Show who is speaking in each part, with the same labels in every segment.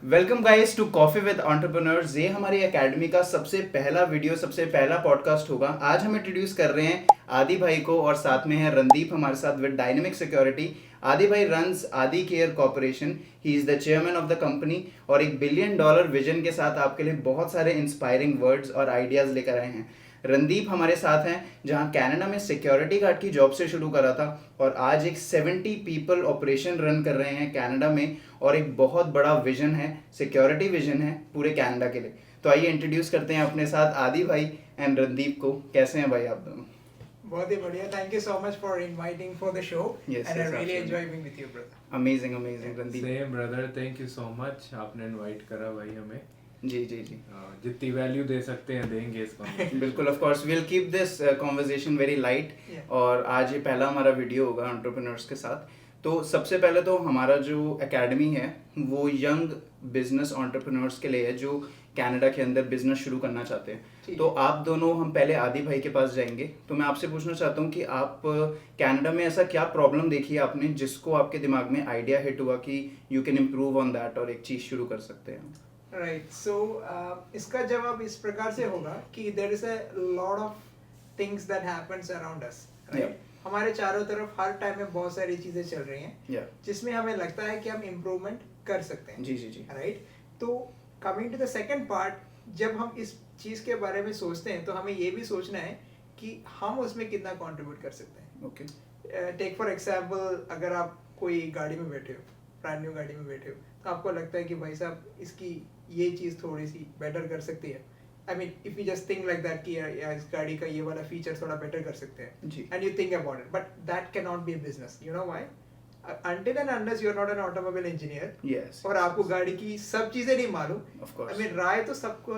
Speaker 1: Welcome guys to coffee with entrepreneurs. ये हमारी academy का सबसे पहला वीडियो, सबसे पहला पॉडकास्ट होगा। आज हम इंट्रोड्यूस कर रहे हैं आदि भाई को और साथ में है रणदीप हमारे साथ विद डायनेमिक सिक्योरिटी। आदि भाई रन्स आदि care corporation. He is the chairman of the company और एक $1 बिलियन विजन के साथ आपके लिए बहुत सारे इंस्पायरिंग वर्ड्स और आइडियाज लेकर आए हैं। रणदीप हमारे साथ हैं, जहां कनाडा में सिक्योरिटी गार्ड की जॉब से शुरू करा था और आज एक 70 पीपल ऑपरेशन रन कर रहे हैं कनाडा में। और एक बहुत बड़ा विजन है, सिक्योरिटी विजन है पूरे कनाडा के लिए। तो आइए इंट्रोड्यूस करते हैं अपने साथ आदि भाई एंड रणदीप को। कैसे हैं भाई आप दोनों?
Speaker 2: बहुत ही बढ़िया। Thank you so much for inviting for the show
Speaker 1: Yes,
Speaker 2: and
Speaker 1: yes,
Speaker 2: I really
Speaker 1: absolutely.
Speaker 2: Enjoy being with you brother.
Speaker 1: Amazing amazing Randeep.
Speaker 3: Same brother, thank you so much, आपने इनवाइट करा भाई हमें।
Speaker 1: जी जी जी
Speaker 3: जितनी वैल्यू दे सकते हैं देंगे इसको।
Speaker 1: बिल्कुल, of course we will keep this conversation very light.
Speaker 2: Yeah.
Speaker 1: और आज ये पहला हमारा वीडियो होगा एंटरप्रेन्योर्स के साथ। तो सबसे पहले तो हमारा जो एकेडमी है वो यंग बिजनेस एंटरप्रेन्योर्स के लिए है जो कनाडा के अंदर बिजनेस शुरू करना चाहते हैं।
Speaker 2: ठीक
Speaker 1: तो आप दोनों, हम पहले आदि भाई के पास जाएंगे। तो मैं आपसे पूछना चाहता हूँ कि आप कनाडा में ऐसा क्या प्रॉब्लम देखी है आपने जिसको आपके दिमाग में आइडिया हिट हुआ कि you can improve on that और एक चीज़ शुरू कर सकते हैं।
Speaker 2: राइट। सो इसका जवाब इस प्रकार से होगा कि there is a lot of things that happens around us.
Speaker 1: Yeah.
Speaker 2: हमारे चारों तरफ हर टाइम में बहुत सारी चीजें चल रही हैं
Speaker 1: Yeah.
Speaker 2: जिसमें हमें लगता है कि हम इम्प्रूवमेंट कर सकते हैं।
Speaker 1: जी जी जी।
Speaker 2: राइट। तो coming to the second part, जब हम इस चीज के बारे में सोचते हैं तो हमें ये भी सोचना है कि हम उसमें कितना कंट्रीब्यूट कर सकते हैं।
Speaker 1: ओके।
Speaker 2: टेक फॉर एग्जाम्पल, अगर आप कोई गाड़ी में बैठे हो, ब्रांड न्यू गाड़ी में बैठे हो, तो आपको लगता है कि भाई साहब इसकी ये चीज़ थोड़ी सी बेटर कर सकती है। आई mean if you just think like that कि यार इस गाड़ी का ये वाला फीचर थोड़ा बेटर कर सकते हैं,
Speaker 1: जी।
Speaker 2: And you think about it, but that can not be a business. You know why? until and unless you are not an automobile engineer,
Speaker 1: Yes.
Speaker 2: और आपको गाड़ी की सब चीजें नहीं मालूम,
Speaker 1: Of course.
Speaker 2: I mean राय तो सबको,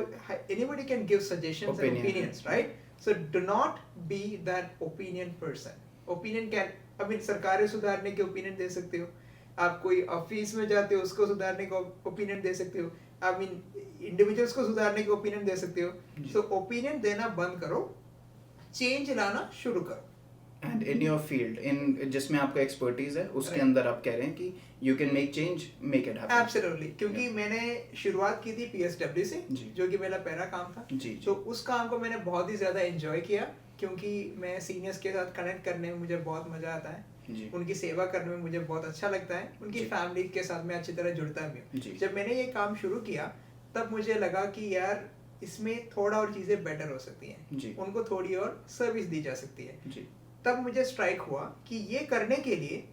Speaker 2: anybody can give suggestions and opinions, right? So do not be that opinion person. Opinion can, I mean सरकारें सुधारने के opinion दे सकते हो, आप कोई ऑफिस में जाते हो उसको सुधारने का ओपिनियन दे सकते हो, आई मीन इंडिविजुअल्स को सुधारने के ओपिनियन दे सकते हो। सो ओपिनियन देना बंद करो, चेंज लाना शुरू करो।
Speaker 1: एंड इन योर फील्ड, इन जिसमें आपका एक्सपर्टीज है उसके
Speaker 2: Right.
Speaker 1: अंदर आप कह रहे हैं कि you can make change, make it happen.
Speaker 2: Absolutely, क्योंकि मैंने शुरुआत की थी पीएसडब्ल्यू से,
Speaker 1: जी।
Speaker 2: जो कि मेरा पहला काम था।
Speaker 1: जी,
Speaker 2: तो उस काम को मैंने बहुत ही ज्यादा एंजॉय किया, क्योंकि मैं सीनियर्स के साथ कनेक्ट करने में मुझे बहुत मजा आता है,
Speaker 1: जी।
Speaker 2: उनकी सेवा करने में मुझे बहुत अच्छा लगता है, उनकी
Speaker 1: जी।
Speaker 2: फैमिली के साथ मैं अच्छी तरह जुड़ता भी हूँ।
Speaker 1: जी।
Speaker 2: जब मैंने ये काम शुरू किया तब मुझे लगा कि यार इसमें थोड़ा और चीजें बेटर हो सकती हैं,
Speaker 1: जी।
Speaker 2: उनको थोड़ी और सर्विस दी जा सकती है।
Speaker 1: जी।
Speaker 2: तब मुझे स्ट्राइक हुआ कि ये करने के लिए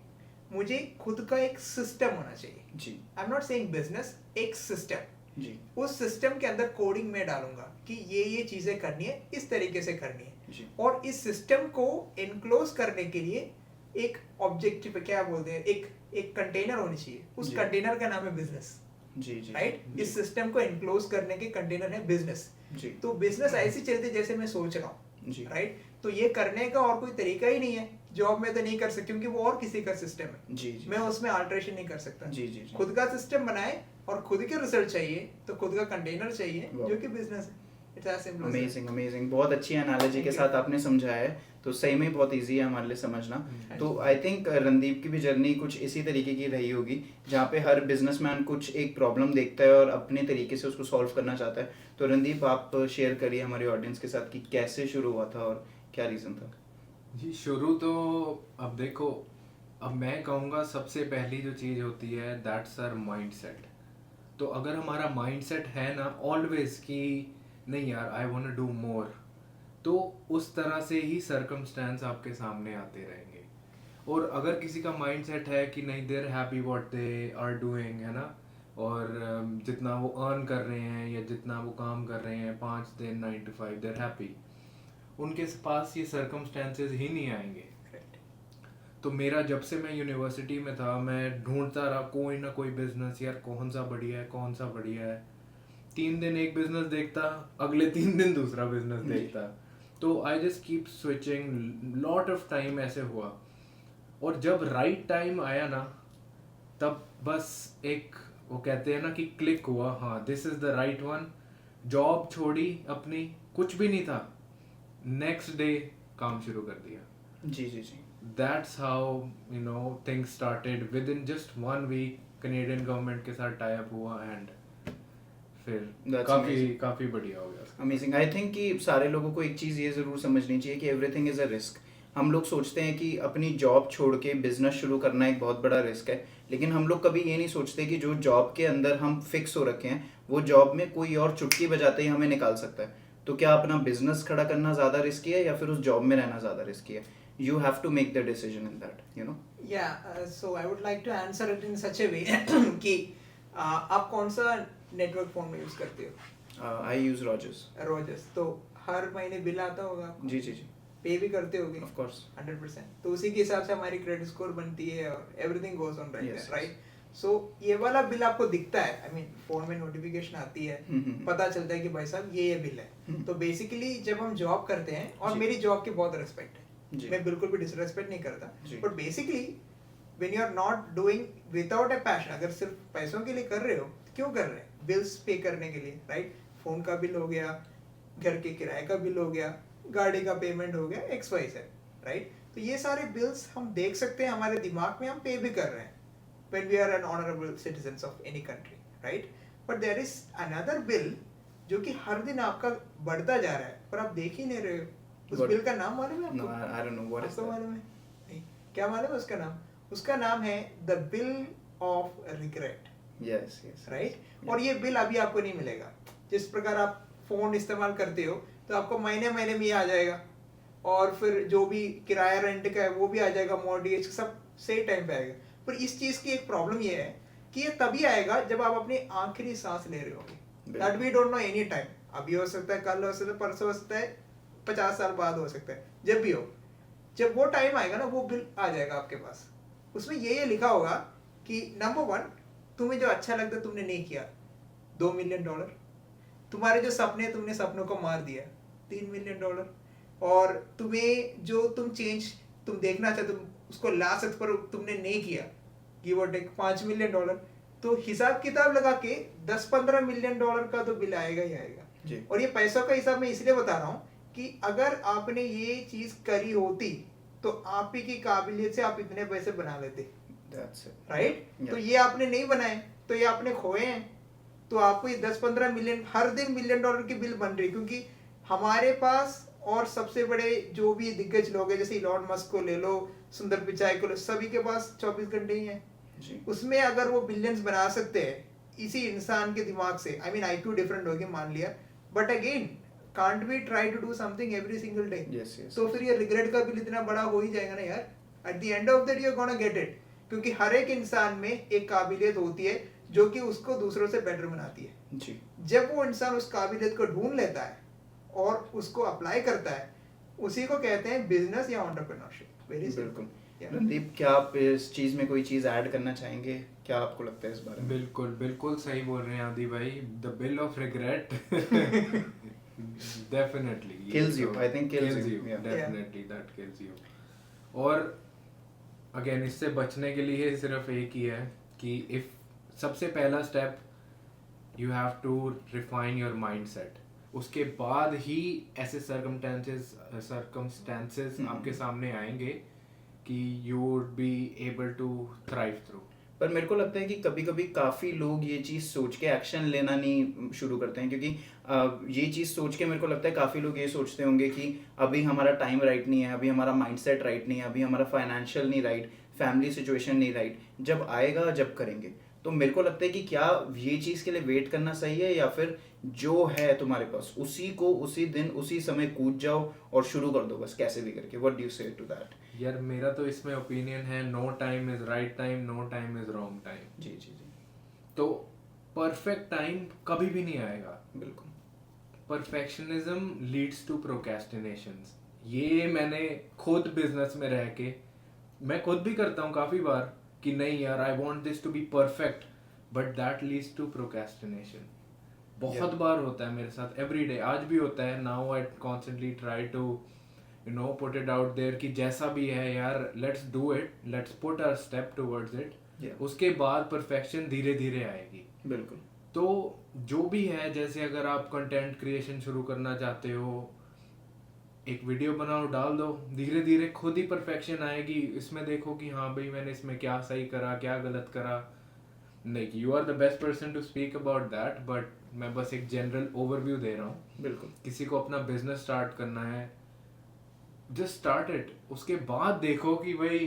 Speaker 2: मुझे खुद का एक सिस्टम होना चाहिए।
Speaker 1: जी।
Speaker 2: I am not saying business, एक सिस्टम।
Speaker 1: जी।
Speaker 2: उस सिस्टम के अंदर कोडिंग में डालूंगा कि ये चीजें करनी है, इस तरीके से करनी है,
Speaker 1: जी।
Speaker 2: और इस सिस्टम को इनक्लोज करने के लिए एक ऑब्जेक्टिव, क्या बोलते हैं, एक कंटेनर होनी चाहिए। उस
Speaker 1: जी।
Speaker 2: कंटेनर का नाम है बिजनेस।
Speaker 1: जी। जी।
Speaker 2: राइट।
Speaker 1: जी।
Speaker 2: इस सिस्टम को इनक्लोज करने के कंटेनर है बिजनेस।
Speaker 1: जी।
Speaker 2: तो बिजनेस ऐसी चलती जैसे मैं सोच रहा हूँ।
Speaker 1: जी।
Speaker 2: राइट। तो ये करने का और कोई तरीका ही नहीं है, जॉब में तो नहीं कर सकते क्योंकि वो और किसी का सिस्टम है।
Speaker 1: जी। जी।
Speaker 2: मैं उसमें अल्टरेशन नहीं कर सकता।
Speaker 1: जी। जी। जी।
Speaker 2: खुद का सिस्टम बनाए और खुद के रिजल्ट चाहिए, तो खुद का कंटेनर चाहिए
Speaker 1: Wow.
Speaker 2: जो कि बिजनेस है। It's as simple as
Speaker 1: amazing amazing, बहुत अच्छी एनालॉजी
Speaker 2: Thank
Speaker 1: के
Speaker 2: you.
Speaker 1: साथ आपने समझाया है, तो सही में बहुत इजी है हमारे लिए समझना।
Speaker 3: Hmm.
Speaker 1: तो आई थिंक रणदीप की भी जर्नी कुछ इसी तरीके की रही होगी, जहाँ पे हर बिजनेसमैन कुछ एक प्रॉब्लम देखता है और अपने तरीके से उसको सॉल्व करना चाहता है। तो रणदीप आप शेयर करिए हमारे ऑडियंस के साथ कि कैसे शुरू हुआ था और क्या रीज़न था।
Speaker 3: जी, शुरू तो अब देखो, अब मैं कहूँगा सबसे पहली जो चीज़ होती है दैट्स आवर माइंडसेट। तो अगर हमारा माइंडसेट है ना ऑलवेज कि नहीं यार I want to do more, तो उस तरह से ही सर्कमस्टेंस आपके सामने आते रहेंगे। और अगर किसी का माइंडसेट है कि नहीं they're happy what they are doing, है ना, और जितना वो अर्न कर रहे हैं या जितना वो काम कर रहे हैं 5 दिन 9 to 5 देर हैप्पी, उनके पास ये सर्कमस्टेंसेस ही नहीं आएंगे। तो मेरा जब से मैं यूनिवर्सिटी में था मैं ढूंढता रहा कोई ना कोई बिजनेस, यार कौन सा बढ़िया है, कौन सा बढ़िया है। 3 दिन एक बिजनेस देखता, अगले 3 दिन दूसरा बिजनेस देखता। तो I just keep switching, lot of time ऐसे हुआ। और जब राइट टाइम आया ना, तब बस एक वो कहते हैं ना कि क्लिक हुआ, हाँ this is the right one. Job छोड़ी अपनी, कुछ भी नहीं था, नेक्स्ट डे काम शुरू कर दिया।
Speaker 1: जी। जी। जी।
Speaker 3: That's how you know things started. Within just 1 week, Canadian government के साथ tie up हुआ and फिर काफ़ी बढ़िया हो गया।
Speaker 1: अमेजिंग। आई थिंक कि सारे लोगों को एक चीज़ ये ज़रूर समझनी चाहिए कि एवरीथिंग इज़ अ रिस्क। हम लोग सोचते हैं कि अपनी जॉब छोड़ के बिजनेस शुरू करना एक बहुत बड़ा रिस्क है, लेकिन हम लोग कभी ये नहीं सोचते कि जो जॉब के अंदर हम फिक्स हो रखे हैं वो जॉब में कोई और चुटकी बजाते ही हमें निकाल सकता है। तो क्या अपना बिजनेस खड़ा करना ज़्यादा रिस्की है या फिर उस जॉब में रहना ज़्यादा रिस्की है? You have to make the decision in that, you know.
Speaker 2: So I would like to answer it in such a way कि आप कौन सा नेटवर्क फोन में यूज करते हो?
Speaker 1: आई यूज रॉजर्स।
Speaker 2: रॉजर्स। तो हर महीने बिल आता होगा आपको?
Speaker 1: जी जी जी।
Speaker 2: पे भी करते होगे?
Speaker 1: Of course.
Speaker 2: 100%। तो उसी के हिसाब से हमारी क्रेडिट स्कोर बनती है और एवरीथिंग गोज ऑन राइट। सो ये वाला बिल आपको दिखता है, आई मीन फोन में नोटिफिकेशन आती है, पता चलता है कि भाई साहब ये बिल है। तो बेसिकली जब हम जॉब करते हैं, और मेरी जॉब की बहुत रिस्पेक्ट है, मैं बिल्कुल भी डिसरिस्पेक्ट नहीं करता, but basically when you are not doing without a passion, अगर सिर्फ पैसों के लिए कर रहे हो तो क्यों कर रहे हैं? बिल्स पे करने के लिए, राइट? फोन का बिल हो गया, घर के किराए का बिल हो गया, गाड़ी का पेमेंट हो गया, XYZ, राइट? तो ये सारे बिल्स हम देख सकते हैं, हमारे दिमाग में हम पे भी कर रहे हैं when we are an honorable citizens of any country, right? But there is another bill जो कि हर दिन आपका बढ़ता जा रहा है पर आप देख ही नहीं रहे हो। उस बिल का नाम मालूम है आपको?
Speaker 1: No, I don't know what is
Speaker 2: आपको
Speaker 1: that?
Speaker 2: मालूम है? नहीं। क्या मालूम है उसका नाम? उसका नाम है the bill of regret.
Speaker 1: Yes, yes.
Speaker 2: Right? और ये बिल अभी आपको नहीं मिलेगा। जिस प्रकार आप फोन इस्तेमाल करते हो तो आपको महीने महीने में ये आ जाएगा, और फिर जो भी किराया रेंट का है वो भी आ जाएगा, मॉर्गेज सब सही टाइम पे आएगा। पर इस चीज की एक प्रॉब्लम ये है कि ये तभी आएगा जब आप अपनी आखिरी सांस ले रहे होगे। That we don't know any time. अभी हो सकता है, कल हो सकता है, परसों हो सकता है, 50 साल बाद हो सकता है, जब भी हो। जब वो टाइम आएगा ना, वो बिल आ जाएगा आपके पास। उसमें ये लिखा होगा कि नंबर 1, तुम्हें जो अच्छा लगता है तुमने नहीं किया, $2 मिलियन। तुम्हारे जो सपने, तुमने सपनों को मार दिया, $3 मिलियन। और तुम्हें जो चेंज तुम देखना चाहते, तुम उसको ला सकते पर तुमने नहीं किया, गिव और टेक, $5 मिलियन। तो हिसाब किताब लगा के $10-15 मिलियन का तो बिल आएगा ही आएगा। और ये पैसों का हिसाब मैं इसलिए बता रहा हूँ कि अगर आपने ये चीज करी होती तो आप ही की काबिलियत से आप इतने पैसे बना लेते, राइट? तो ये आपने नहीं बनाए, तो ये आपने खोए हैं। तो आपको ये 10-15 मिलियन हर दिन $1 मिलियन की बिल बन रही, क्योंकि हमारे पास और सबसे बड़े जो भी दिग्गज लोग हैं, जैसे इलॉन मस्क को ले लो, सुंदर पिचाई को लो, सभी के पास 24 घंटे ही हैं। उसमें अगर वो बिलियंस बना सकते हैं इसी इंसान के दिमाग से, आई मीन IQ डिफरेंट होगी मान लिया, but again can't we try to do something every single day? तो फिर ये रिग्रेट का बिल इतना बड़ा हो ही जाएगा ना यार। At the end of the day you are gonna get it, क्योंकि हर एक इंसान में एक काबिलियत होती है जो कि उसको दूसरों से बेटर बनाती है। जब वो इंसान उस काबिलियत को ढूंढ लेता है और उसको अप्लाई करता है, उसी को कहते हैं बिजनेस या एंटरप्रेन्योरशिप। Very simple.
Speaker 1: रणदीप, क्या आप इस चीज में कोई चीज ऐड करना चाहेंगे? क्या आपको लगता है इस बारे में?
Speaker 3: बिल्कुल सही बोल रहे हैं आदि भाई। The bill of regret definitely
Speaker 1: kills you. I think kills you.
Speaker 3: Definitely that kills you. और अगेन इससे बचने के लिए सिर्फ एक ही है कि इफ सबसे पहला step, you have to refine your mindset. उसके बाद ही ऐसे सर्कमस्टेंसेस आपके सामने आएंगे कि you would be able to thrive through.
Speaker 1: पर मेरे को लगता है कि कभी कभी काफ़ी लोग ये चीज़ सोच के एक्शन लेना नहीं शुरू करते हैं, क्योंकि ये चीज़ सोच के मेरे को लगता है काफ़ी लोग ये सोचते होंगे कि अभी हमारा टाइम राइट नहीं है, अभी हमारा माइंडसेट राइट नहीं है, अभी हमारा फाइनेंशियल नहीं राइट, फैमिली सिचुएशन नहीं राइट, जब आएगा जब करेंगे। तो मेरे को लगता है कि क्या ये चीज़ के लिए वेट करना सही है, या फिर जो है तुम्हारे पास उसी को उसी दिन उसी समय कूद जाओ और शुरू कर दो बस कैसे भी करके? What do you say to that?
Speaker 3: यार मेरा तो इसमें ओपिनियन है, no time is right time, no time is wrong time.
Speaker 1: जी।
Speaker 3: तो परफेक्ट टाइम कभी भी नहीं आएगा।
Speaker 1: बिल्कुल।
Speaker 3: Perfectionism leads to procrastinations. ये मैंने खुद बिजनेस में रह के मैं खुद भी करता हूँ काफी बार कि नहीं यार I want this to be perfect, but that leads to procrastination. बहुत बार होता है मेरे साथ, एवरी डे, आज भी होता है। Now I constantly try to put it out there कि जैसा भी है यार, let's do it, let's put a step towards it. उसके बाद परफेक्शन धीरे धीरे आएगी।
Speaker 1: बिल्कुल।
Speaker 3: तो जो भी है, जैसे अगर आप कंटेंट क्रिएशन शुरू करना चाहते हो, एक वीडियो बनाओ, डाल दो, धीरे धीरे खुद ही परफेक्शन आएगी। इसमें देखो कि हाँ भाई मैंने इसमें क्या सही करा, क्या गलत करा। Like you are the best person to speak about that, but मैं बस एक जनरल ओवरव्यू दे रहा हूँ।
Speaker 1: बिल्कुल।
Speaker 3: किसी को अपना बिजनेस स्टार्ट करना है, जस्ट स्टार्ट इट, उसके बाद देखो कि भाई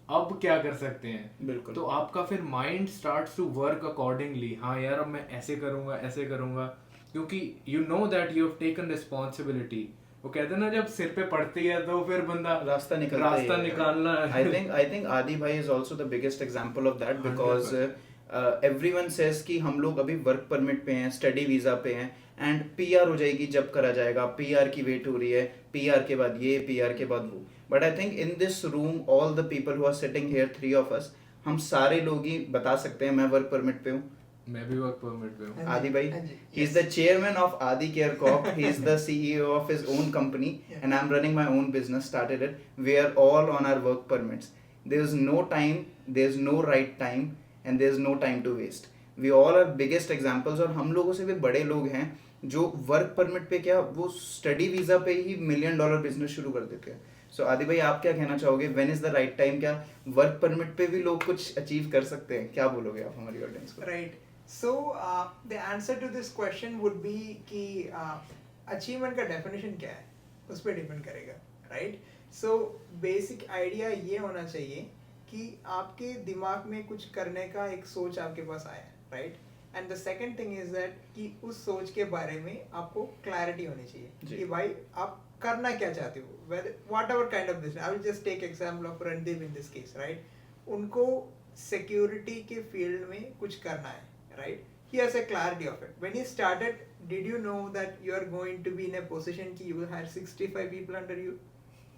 Speaker 3: अब क्या कर सकते हैं।
Speaker 1: बिल्कुल।
Speaker 3: तो आपका फिर mind starts to work accordingly. हाँ यार, अब मैं ऐसे करूंगा, ऐसे करूंगा, क्योंकि you know that you have taken responsibility. वो कहते हैं ना, जब सिर पे पड़ती है तो फिर बंदा
Speaker 1: रास्ता
Speaker 3: निकालना है।
Speaker 1: आई थिंक आदि भाई is also the biggest example of that, because everyone says कि हम लोग अभी वर्क परमिट पे हैं, स्टडी वीजा पे हैं, एंड पीआर हो जाएगी जब करा जाएगा, पीआर की वेट हो रही है, पीआर के बाद ये, पीआर के बाद वो। But I think in this room all the people who are sitting here, 3 of us, हम सारे लोग ही बता सकते हैं मैं वर्क परमिट पे हूँ।
Speaker 3: मैं भी वर्क परमिट पे हूँ।
Speaker 1: Adi bhai, he is the chairman of Adi Care Corp. He is the CEO of his own company, and I'm running my own business. Started it. We are all on our work permits. There is no time. There is no right time, and there is no time to waste. We all are biggest examples. और हम लोगों से भी बड़े लोग हैं जो work permit पे क्या, वो स्टडी वीजा पे ही $1 million बिजनेस शुरू कर देते हैं। सो आदि भाई, आप क्या कहना चाहोगे? When is the right time? क्या वर्क परमिट पे भी लोग कुछ अचीव कर सकते हैं? क्या बोलोगे आप हमारी ऑडियंस को?
Speaker 2: Right. So the answer to this question would be कि achievement का definition क्या है, उस पर डिपेंड करेगा, right? So basic idea ये होना चाहिए कि आपके दिमाग में कुछ करने का एक सोच आपके पास आया, right? And the second thing is that कि उस सोच के बारे में आपको clarity होनी चाहिए कि भाई आप करना क्या चाहते हो, whatever kind of business. I will just take example of Randeep in this case, right? उनको security के field में कुछ करना है, right? He has a clarity of it. When he started, did you know that you are going to be in a position कि you will hire 65 people under you?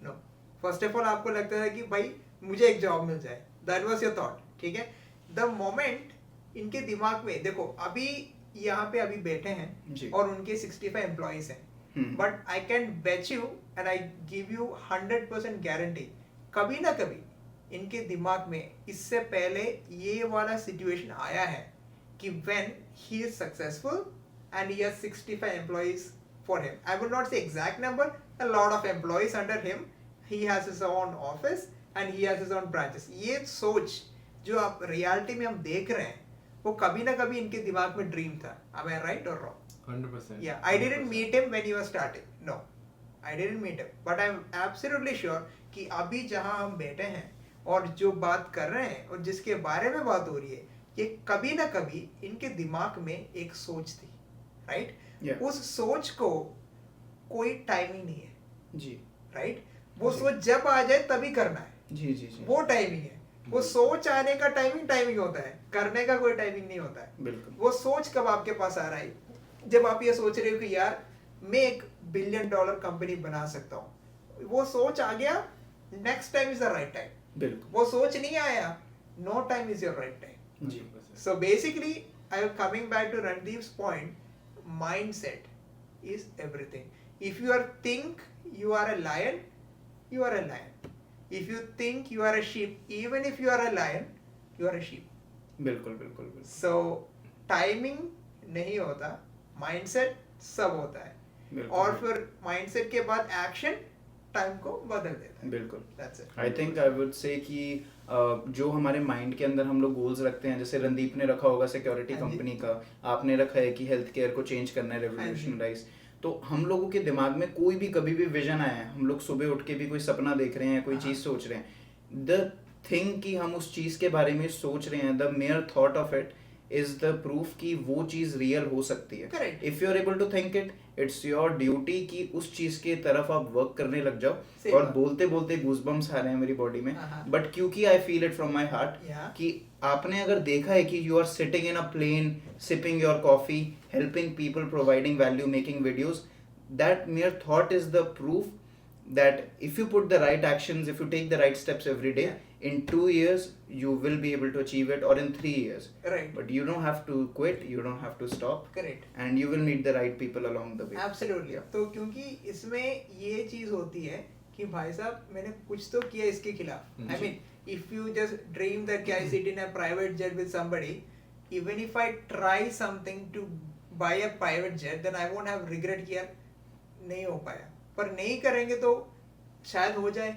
Speaker 2: No. First of all, आपको लगता था कि भाई मुझे एक job मिल जाए. That was your thought. ठीक है? The moment इनके दिमाग में, देखो अभी यहाँ पे अभी बैठे हैं और उनके 65 एम्प्लॉइज हैं, बट आई कैन बेच you and I give you 100% guarantee, कभी ना कभी इनके दिमाग में इससे पहले ये वाला सिचुएशन आया है कि when he is successful and he has 65 employees for him. I will not say exact number, a lot of employees under him. He has his own office and he has his own branches. ये सोच जो आप reality में हम देख रहे हैं, वो कभी ना कभी इनके दिमाग में ड्रीम था. Am I right or wrong?
Speaker 3: 100%.
Speaker 2: Yeah, I didn't meet him when he was starting. No, I didn't meet him. But I'm absolutely sure कि अभी जहाँ हम बैठे हैं और जो बात कर रहे हैं और जिसके बारे में बात हो रही है, ये कभी ना कभी इनके दिमाग में एक सोच थी, राइट?
Speaker 1: Yeah.
Speaker 2: उस सोच को कोई टाइमिंग नहीं है
Speaker 1: जी,
Speaker 2: राइट? वो सोच जब आ जाए तभी करना है,
Speaker 1: जी जी जी,
Speaker 2: वो टाइमिंग है. वो सोच आने का टाइमिंग होता है, करने का कोई टाइमिंग नहीं होता है.
Speaker 1: बिल्कुल.
Speaker 2: वो सोच कब आपके पास आ रहा है? जब आप ये सोच रहे हो कि यार मैं एक $1 billion कंपनी बना सकता हूँ, वो सोच आ गया, next time is the right time.
Speaker 1: बिल्कुल.
Speaker 2: वो सोच नहीं आया, no time is your right time.
Speaker 1: जी.
Speaker 2: So basically, I am coming back to Randeep's point. Mindset is everything. If you think you are a lion, you are a lion. If you think you are a sheep, even if you are a lion, you are a sheep.
Speaker 1: बिल्कुल बिल्कुल बिल्कुल.
Speaker 2: So timing नहीं होता, mindset सब होता है.
Speaker 1: बिल्कुल.
Speaker 2: और फिर mindset के बाद action टाइम को बदल देता है.
Speaker 1: बिल्कुल.
Speaker 2: That's it.
Speaker 1: I think I would say कि जो हमारे माइंड के अंदर हम लोग गोल्स रखते हैं, जैसे रणदीप ने रखा होगा सिक्योरिटी कंपनी का, आपने रखा है कि हेल्थ केयर को चेंज करना है, रेवोल्यूशनराइज. तो हम लोगों के दिमाग में कोई भी कभी भी विजन आया है, हम लोग सुबह उठ के भी कोई सपना देख रहे हैं, कोई चीज़ सोच रहे हैं, द थिंग कि हम उस चीज़ के बारे में सोच रहे हैं, the mere thought of it is the proof कि वो चीज़ रियल हो सकती है.
Speaker 2: Correct.
Speaker 1: If you are able to think it, it's your duty कि उस चीज की तरफ आप वर्क करने लग जाओ.
Speaker 2: सही
Speaker 1: और
Speaker 2: बात.
Speaker 1: बोलते बोलते गूज़बम्स आ रहे हैं मेरी बॉडी में,
Speaker 2: हाँ.
Speaker 1: बट क्योंकि I feel it from my heart
Speaker 2: Yeah.
Speaker 1: कि आपने अगर देखा है कि you are sitting in a plane, sipping your coffee, helping people, providing value, making videos, that mere thought is the proof that if you put the right actions, if you take the right steps every day, in 2 years you will be able to achieve it, or in 3 years.
Speaker 2: Right.
Speaker 1: But you don't have to quit, you don't have to stop,
Speaker 2: Correct.
Speaker 1: and you will meet the right people along the way.
Speaker 2: Absolutely. तो क्योंकि इसमें ये चीज होती है कि भाई साहब मैंने कुछ तो किया इसके खिलाफ. I mean, if you just dream that I sit in a private jet with somebody, even if I try something to buy a private jet, then I won't have regret कि यार नहीं हो पाया. पर नहीं करेंगे तो शायद हो जाए,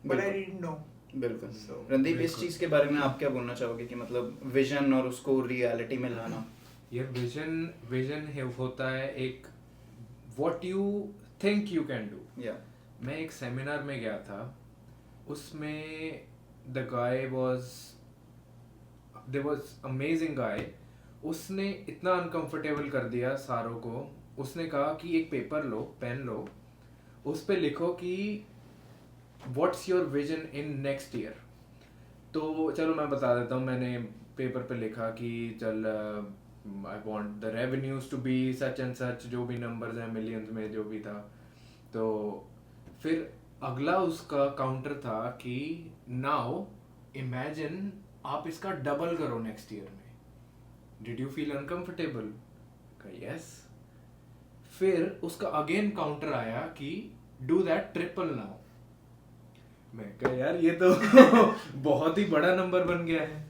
Speaker 2: but I didn't know.
Speaker 1: बिल्कुल। रणदीप, इस चीज के बारे में आप क्या बोलना चाहोगे कि मतलब विजन और उसको रियलिटी में लाना?
Speaker 3: ये विजन है, होता है एक what you think you can do.
Speaker 1: या
Speaker 3: मैं एक सेमिनार में गया था, उसमें the guy was amazing guy. उसने इतना अनकंफर्टेबल कर दिया सारों को। उसने कहा कि एक पेपर लो, पेन लो, उस पे लिखो कि what's your vision in next year. तो चलो मैं बता देता हूँ, मैंने पेपर पे लिखा कि चल I want the revenues to be such and such, जो भी नंबर्स हैं मिलियंस में जो भी था। तो फिर अगला उसका काउंटर था कि नाउ इमेजिन आप इसका डबल करो नेक्स्ट ईयर में, did you feel uncomfortable? Yes. फिर उसका अगेन काउंटर आया कि डू दैट ट्रिपल नाउ। मैं कहा यार ये तो बहुत ही बड़ा नंबर बन गया है।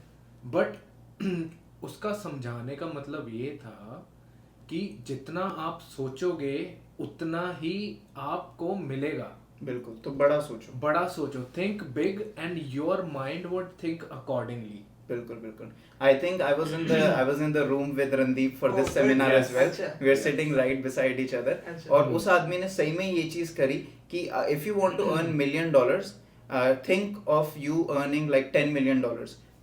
Speaker 3: बट उसका समझाने का मतलब ये था कि जितना आप सोचोगे उतना ही आपको मिलेगा।
Speaker 1: बिल्कुल, तो बड़ा सोचो,
Speaker 3: think big and your mind would think accordingly.
Speaker 1: बिल्कुल। I think I was in the room with Randeep for this seminar
Speaker 3: yes.
Speaker 1: as well.
Speaker 2: अच्छा,
Speaker 1: We are sitting right beside each other.
Speaker 2: अच्छा।
Speaker 1: और उस आदमी ने सही में ये चीज करी कि if you want to earn $1 million, think of you earning like $10 million.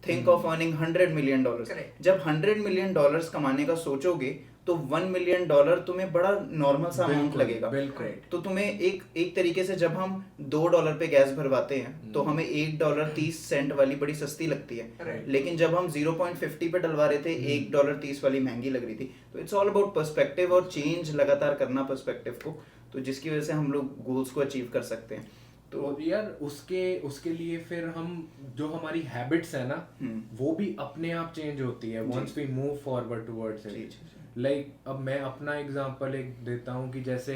Speaker 1: Think of earning $100 million.
Speaker 2: Correct.
Speaker 1: जब $100 million कमाने का सोचोगे तो $1 million तुम्हें बड़ा नॉर्मल सा अमाउंट लगेगा।
Speaker 3: बिल्कुल।
Speaker 1: तो तुम्हें एक तरीके से जब हम $2 पे गैस भरवाते हैं तो हमें $1.30 वाली बड़ी सस्ती लगती है, लेकिन जब हम 0.50 पे डलवा रहे थे $1.30 वाली महंगी लग रही थी। तो इट्स ऑल अबाउट पर्सपेक्टिव और चेंज लगातार करना पर्सपेक्टिव को, तो जिसकी वजह से हम लोग गोल्स को अचीव कर सकते हैं।
Speaker 3: तो यार उसके लिए फिर हम जो हमारी हैबिट्स है ना वो भी अपने आप चेंज होती है once we move forward towards it. Like अब मैं अपना एग्जांपल एक देता हूँ कि जैसे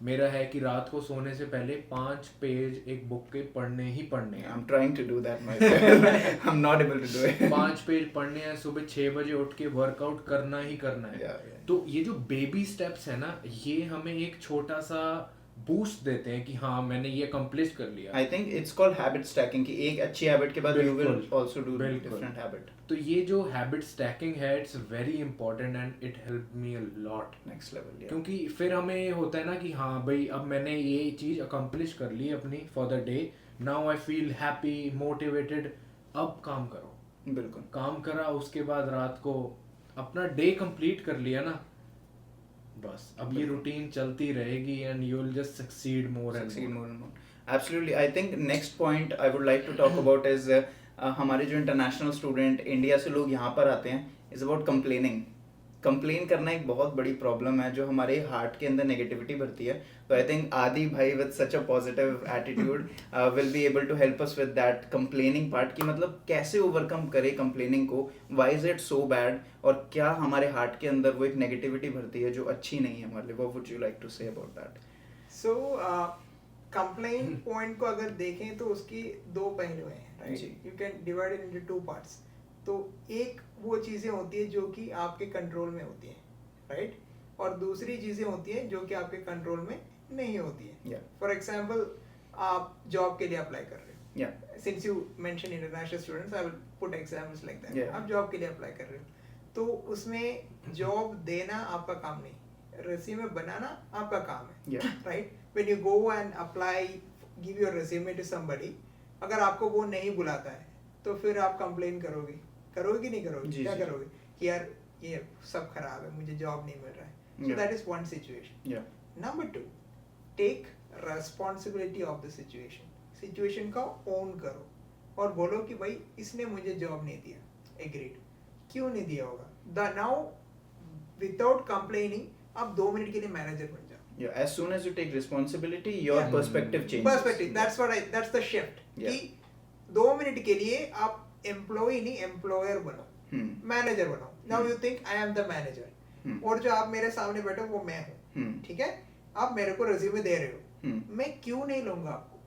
Speaker 3: मेरा है कि रात को सोने से पहले 5 पेज एक बुक के पढ़ने हैं।
Speaker 1: I'm trying to do that myself. I'm not able to do it.
Speaker 3: 5 page पढ़ने हैं, सुबह 6 बजे उठ के वर्कआउट करना ही करना है।
Speaker 1: Yeah.
Speaker 3: तो ये जो बेबी स्टेप्स है ना, ये हमें एक छोटा सा बूस्ट देते हैं कि हाँ मैंने ये अकम्प्लिश कर लिया।
Speaker 1: I think it's called habit stacking कि एक अच्छी हैबिट के बाद you will also do different habit.
Speaker 3: तो ये जो हैबिट स्टैकिंग है it's very important and it help me a lot.
Speaker 1: Next level.
Speaker 3: क्योंकि फिर हमें होता है ना कि हाँ भाई अब मैंने ये चीज अकम्प्लिश कर ली अपनी for the day, now I feel happy motivated, अब काम करो।
Speaker 1: बिल्कुल।
Speaker 3: काम करा, उसके बाद रात को अपना डे कंप्लीट कर लिया ना, बस अब ये रूटीन चलती रहेगी and you will just succeed more and more.
Speaker 1: Absolutely. I think next point I would like to talk about is हमारे जो इंटरनेशनल स्टूडेंट इंडिया से लोग यहाँ पर आते हैं इज अबाउट कंप्लेनिंग। कंप्लेन करना एक बहुत बड़ी प्रॉब्लम है जो हमारे हार्ट के अंदर नेगेटिविटी भरती है। तो आई थिंक आदि भाई with such a positive attitude will be able to help us with that complaining part कि मतलब कैसे ओवरकम करे कंप्लेनिंग को, why is it so bad, और क्या हमारे हार्ट के अंदर वो एक नेगेटिविटी भरती है जो अच्छी नहीं है हमारे लिए। What would you like to say about that?
Speaker 2: So complain point को अगर देखें तो उसकी 2 पहलू हैं, right? You can divide it into 2 parts. तो एक वो चीज़ें होती है जो कि आपके कंट्रोल में होती हैं, राइट? और दूसरी चीज़ें होती हैं जो कि आपके कंट्रोल में नहीं होती हैं। फॉर एग्जांपल आप जॉब के लिए अप्लाई कर रहे हो, since you mention international students I will put examples like that. आप जॉब के लिए अप्लाई कर रहे हो तो उसमें जॉब देना आपका काम नहीं, रेज्यूमे बनाना आपका काम है, right? When you go and apply, give your resume to somebody, अगर आपको वो नहीं बुलाता है तो फिर आप कंप्लेन करोगे कि नहीं करोगे? क्या करोगे कि यार ये सब खराब है, मुझे जॉब नहीं मिल रहा है। So that is one situation. Number 2, take responsibility of the situation का ओन करो और बोलो कि भाई इसने मुझे जॉब नहीं दिया, एग्रीड, क्यों नहीं दिया होगा? नाउ विदाउट कंप्लेनिंग आप 2 मिनट के लिए मैनेजर बन जाओ।
Speaker 1: As soon as you take responsibility, your perspective changes.
Speaker 2: Perspective, that's the shift. कि 2 मिनट के लिए आप एम्प्लॉय नहीं एम्प्लॉयर बनो, मैनेजर बनो। Now you think I am the manager और जो आप मेरे सामने बैठे हो वो मैं हूँ, ठीक है? आप मेरे को रेज्यूमे दे रहे हो, मैं क्यों नहीं लूंगा आपको?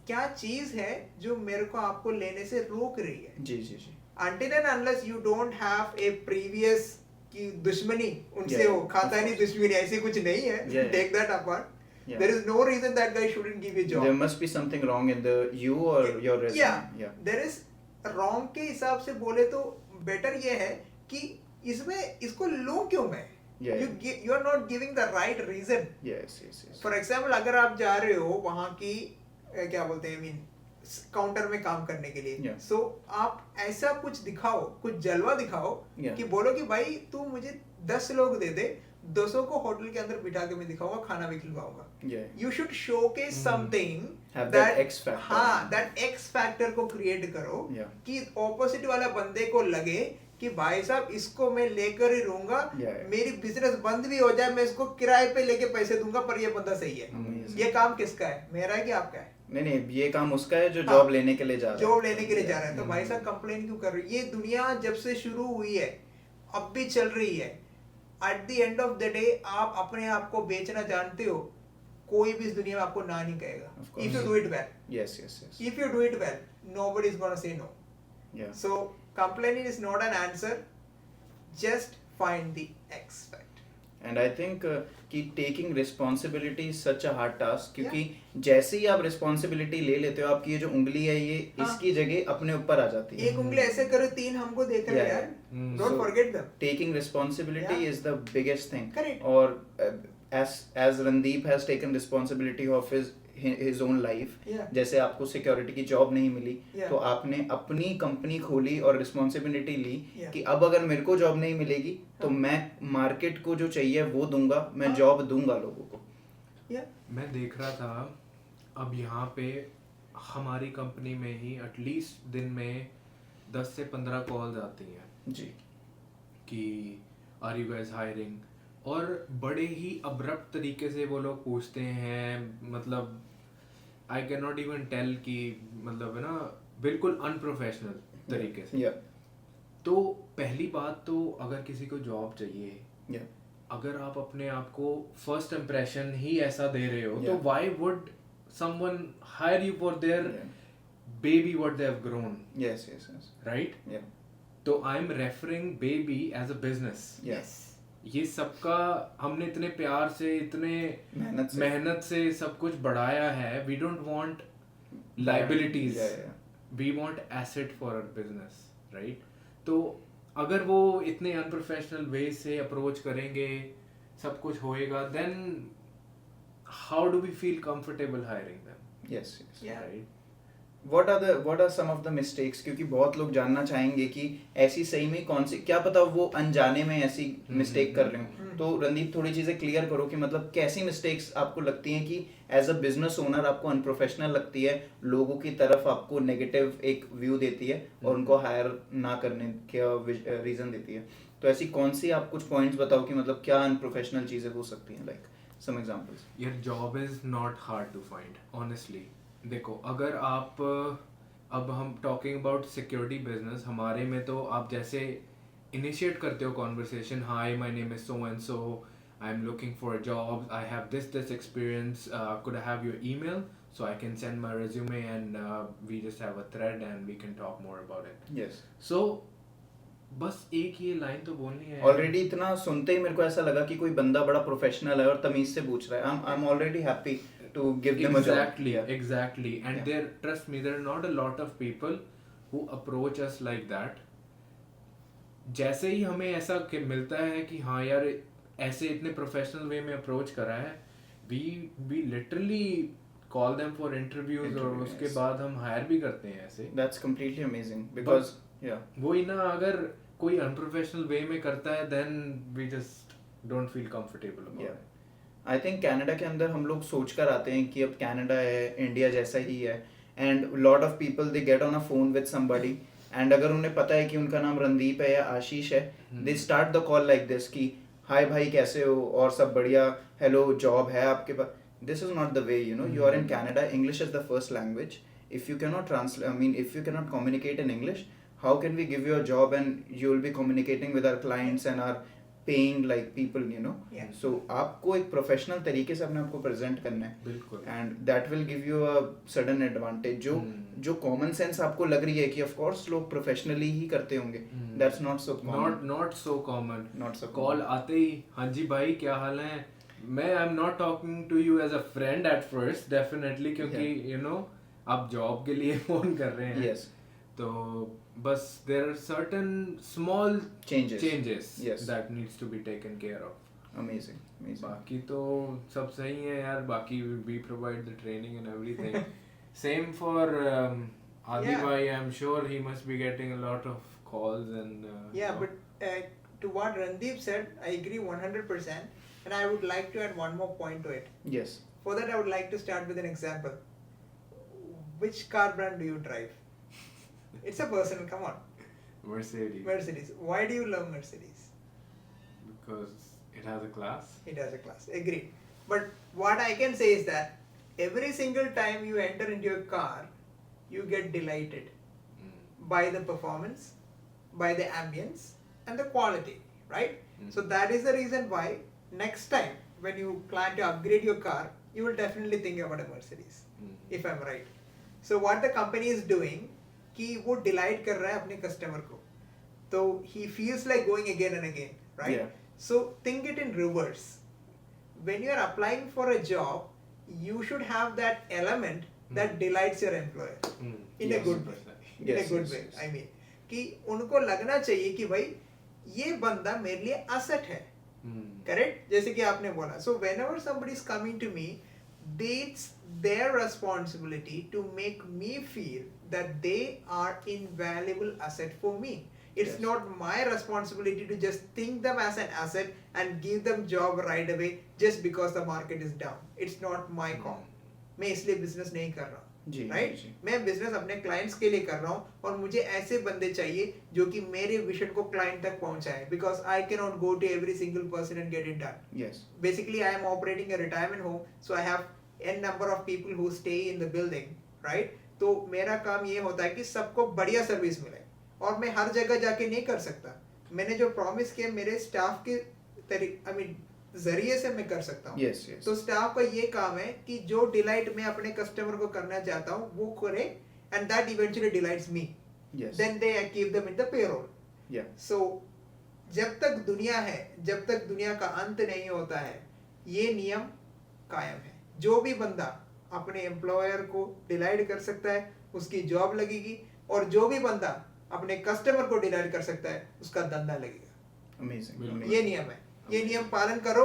Speaker 2: क्या चीज है जो मेरे को आपको लेने से रोक रही है?
Speaker 1: जी।
Speaker 2: Until and unless you don't have a previous की दुश्मनी उनसे हो, खाता नहीं दुश्मनी, ऐसी कुछ नहीं है, take that apart.
Speaker 1: Yeah.
Speaker 2: There is no reason that guy shouldn't give you job.
Speaker 1: There must be something wrong in the you or your resume.
Speaker 2: Yeah. There is wrong के हिसाब से बोले तो better ये है कि इसमें इसको लो क्यों मैं?
Speaker 1: Yeah.
Speaker 2: You are not giving the right reason.
Speaker 1: Yes.
Speaker 2: For example, अगर आप जा रहे हो वहाँ की क्या बोलते हैं काउंटर में काम करने के लिए,
Speaker 1: Yeah.
Speaker 2: so आप ऐसा कुछ दिखाओ, कुछ जलवा दिखाओ
Speaker 1: Yeah.
Speaker 2: कि बोलो कि भाई तू मुझे 10 लोग दे दे, 200 को होटल के अंदर बिठा के मैं दिखाऊंगा, खाना भी खिलवाऊंगा.
Speaker 1: Yeah.
Speaker 2: You should showcase something
Speaker 1: Have that X factor.
Speaker 2: हाँ, that X factor को create करो.
Speaker 1: Yeah.
Speaker 2: कि opposite वाला बंदे को लगे कि भाई साहब इसको मैं लेकर ही रहूंगा.
Speaker 1: Yeah.
Speaker 2: मेरी बिजनेस बंद भी हो जाए, मैं इसको किराए पे लेके पैसे दूंगा, पर ये बंदा सही है.
Speaker 1: Amazing.
Speaker 2: ये काम किसका है, मेरा है कि आपका है?
Speaker 1: नहीं, ये काम उसका है जो जॉब लेने के लिए जा रहा है.
Speaker 2: जॉब लेने के लिए जा रहा है. तो भाई साहब कंप्लेन क्यों कर रहे हो? ये दुनिया जब से शुरू हुई है, अब भी चल रही है. Eight the end of the day आप अपने आप को बेचना जानते हो, कोई भी इस दुनिया में आपको ना नहीं कहेगा. If you do it well.
Speaker 1: Yes.
Speaker 2: If you do it well, nobody is gonna say no.
Speaker 1: Yeah.
Speaker 2: So complaining is not an answer. Just find the X factor.
Speaker 1: And I think कि taking responsibility is such a hard task, क्योंकि जैसे ही आप responsibility ले लेते हो, आपकी ये जो उंगली है ये इसकी जगह अपने ऊपर आ जाती है.
Speaker 2: एक उंगली ऐसे करो, 3 हमको देख रहे हैं यार. Don't forget them.
Speaker 1: Taking responsibility is the biggest thing.
Speaker 2: Correct.
Speaker 1: और as Randeep has taken responsibility of his own life,
Speaker 2: Yeah.
Speaker 1: जैसे आपको सिक्योरिटी की जॉब नहीं मिली,
Speaker 2: Yeah.
Speaker 1: तो आपने अपनी कंपनी खोली और रिस्पॉन्सिबिलिटी ली
Speaker 2: Yeah.
Speaker 1: कि अब अगर मेरे को जॉब नहीं मिलेगी तो मैं मार्केट को जो चाहिए वो दूंगा, मैं जॉब दूंगा लोगों को.
Speaker 2: Yeah.
Speaker 3: मैं देख रहा था अब यहाँ पे हमारी कंपनी में ही एटलीस्ट दिन में 10 से 15 कॉल्स आती हैं
Speaker 1: जी.
Speaker 3: कि आर यू गाइस हायरिंग, और बड़े ही अब्रप्ट तरीके से वो लोग पूछते हैं. मतलब I can not even tell कि मतलब है ना, बिल्कुल अनप्रोफेशनल तरीके से.
Speaker 1: Yeah.
Speaker 3: तो पहली बात तो अगर किसी को जॉब चाहिए,
Speaker 1: Yeah.
Speaker 3: अगर आप अपने आप को फर्स्ट इम्प्रेशन ही ऐसा दे रहे हो, तो
Speaker 1: Yeah.
Speaker 3: Why would someone hire you for their baby what they have grown,
Speaker 1: Yes.
Speaker 3: Right?
Speaker 1: Yeah.
Speaker 3: तो I am referring baby as a business.
Speaker 1: Yes.
Speaker 3: ये सबका हमने इतने प्यार से, इतने मेहनत से सब कुछ बढ़ाया है. We don't want liabilities, we want asset for our business, right? तो अगर वो इतने अनप्रोफेशनल वे से अप्रोच करेंगे, सब कुछ होएगा, then how do we feel comfortable hiring them?
Speaker 1: Yes.
Speaker 2: Yeah.
Speaker 3: Right?
Speaker 1: What are some of the mistakes? क्योंकि बहुत लोग जानना चाहेंगे कि ऐसी सही में कौन सी, क्या पता वो अनजाने में ऐसी मिस्टेक कर रहे हो. तो रणदीप थोड़ी चीजें क्लियर करो कि मतलब कैसी मिस्टेक्स आपको लगती हैं कि एज अ बिजनेस ओनर आपको अनप्रोफेशनल लगती है, लोगों की तरफ आपको नेगेटिव एक व्यू देती है और उनको हायर ना करने का रीजन देती है. तो ऐसी कौन सी आप कुछ पॉइंट्स बताओ कि मतलब क्या अनप्रोफेशनल चीजें हो सकती हैं, like some examples.
Speaker 3: Your job is not hard to find, honestly. देखो, अगर आप अब हम टॉकिंग अबाउट सिक्योरिटी बिजनेस, हमारे में तो आप जैसे इनिशिएट करते हो conversation, hi my name is so and so, I am looking for a job, I have this experience, could I have your email so I can send my resume and we just have a thread and we can talk more about it.
Speaker 1: Yes.
Speaker 3: So बस एक ये line तो बोलनी है.
Speaker 1: Already इतना सुनते ही मेरे को ऐसा लगा कि कोई बंदा बड़ा प्रोफेशनल है और तमीज से पूछ रहा है. I am already happy to give them a job.
Speaker 3: Exactly. And
Speaker 1: Yeah.
Speaker 3: there, trust me, there are not a lot of people who approach us like that. जैसे ही हमें ऐसा कि मिलता है कि हाँ यार ऐसे इतने प्रोफेशनल वे में अप्रोच करा है, we literally call them for interviews और उसके बाद हम हायर भी करते हैं ऐसे.
Speaker 1: That's completely amazing because yeah.
Speaker 3: वही ना, अगर कोई अनप्रोफेशनल वे में करता है then we just don't feel comfortable about
Speaker 1: Yeah.
Speaker 3: it.
Speaker 1: I think Canada के अंदर हम लोग सोच कर आते हैं कि अब कनाडा है, इंडिया जैसा ही है, and lot of people they get on a phone with somebody, and अगर उन्हें पता है कि उनका नाम रणदीप है या आशीष है, they start the call like this कि हाय भाई कैसे हो और सब बढ़िया, हेलो जॉब है आपके पास. This is not the way, you know. You are in Canada, English is the first language. If you cannot translate, I mean if you cannot communicate in English, how can we give you a job and you will be communicating with our clients and are paying like people, you know.
Speaker 2: Yeah.
Speaker 1: So आपको एक professional तरीके से अपने आप को present करना है,
Speaker 3: बिल्कुल.
Speaker 1: and that will give you a sudden advantage. जो कॉमन सेंस आपको लग रही है कि ऑफ कोर्स लोग प्रोफेशनली ही करते होंगे, that's not so common.
Speaker 3: Not so common.
Speaker 1: Not so
Speaker 3: call
Speaker 1: common.
Speaker 3: आते ही, हाँ जी भाई क्या हाल है, मैं I am not talking to you as a friend at first definitely, क्योंकि यू नो आप जॉब के लिए फोन कर रहे हैं.
Speaker 1: Yes.
Speaker 3: तो बस there are certain small
Speaker 1: Changes.
Speaker 3: Changes
Speaker 1: Yes.
Speaker 3: That needs to be taken care of.
Speaker 1: Amazing, amazing.
Speaker 3: बाकी तो सब सही है यार. बाकी we provide the training and everything. Same for Adi
Speaker 2: Yeah.
Speaker 3: bhai, I'm sure he must be getting a lot of calls and
Speaker 2: Yeah, but to what Randeep said, I agree 100%, and I would like to add one more point to it.
Speaker 1: Yes.
Speaker 2: For that, I would like to start with an example. Which car brand do you drive? It's a personal, come on.
Speaker 3: Mercedes.
Speaker 2: Mercedes. Why do you love Mercedes?
Speaker 3: Because it has a class.
Speaker 2: It has a class. Agreed. But what I can say is that every single time you enter into your car, you get delighted by the performance, by the ambience, and the quality, right? So that is the reason why next time when you plan to upgrade your car, you will definitely think about a Mercedes, if I'm right. So what the company is doing, कि वो delight कर रहा है अपने customer को, तो he feels like going again and again, right?
Speaker 1: Yeah.
Speaker 2: So think it in reverse. When you are applying for a job, you should have that element that delights your employer in a good way. In a
Speaker 1: Yes,
Speaker 2: good
Speaker 1: yes,
Speaker 2: way.
Speaker 1: yes.
Speaker 2: I mean, कि उनको लगना चाहिए कि भाई ये बंदा मेरे लिए asset है. Correct? जैसे कि आपने बोला. So whenever somebody is coming to me, it's their responsibility to make me feel that they are invaluable asset for me. It's
Speaker 1: Yes.
Speaker 2: not my responsibility to just think them as an asset and give them job right away just because the market is down. It's not my call. मैं इसलिए business नहीं कर रहा
Speaker 1: जी,
Speaker 2: right
Speaker 1: जी।
Speaker 2: मैं business अपने clients के लिए कर रहा हूँ और मुझे ऐसे बंदे चाहिए जो कि मेरे विजन को क्लाइंट तक पहुंचाए because I can not go to every single person and get it done
Speaker 1: Yes.
Speaker 2: basically I am operating a retirement home so I have n number of people who stay in the building right तो मेरा काम ये होता है कि सबको बढ़िया service मिले और मैं हर जगह जाके नहीं कर सकता मैंने जो प्रॉमिस किया मेरे स्टाफ के आई मीन जरिए से मैं कर सकता हूँ
Speaker 1: Yes, yes.
Speaker 2: तो स्टाफ का ये काम है कि जो डिलाइट मैं अपने कस्टमर को करना चाहता हूँ वो करे and that eventually delights me
Speaker 1: Yes.
Speaker 2: Then they keep them in the payroll
Speaker 1: Yeah.
Speaker 2: So जब तक दुनिया है जब तक दुनिया का अंत नहीं होता है ये नियम कायम है जो भी बंदा अपने एम्प्लॉयर को डिलाइट कर सकता है उसकी जॉब लगेगी और जो भी बंदा अपने कस्टमर को डिलाइट कर सकता है उसका धंधा लगेगा
Speaker 1: Amazing.
Speaker 3: बिल्कुल।
Speaker 1: Amazing.
Speaker 2: ये नियम है ये नियम पालन करो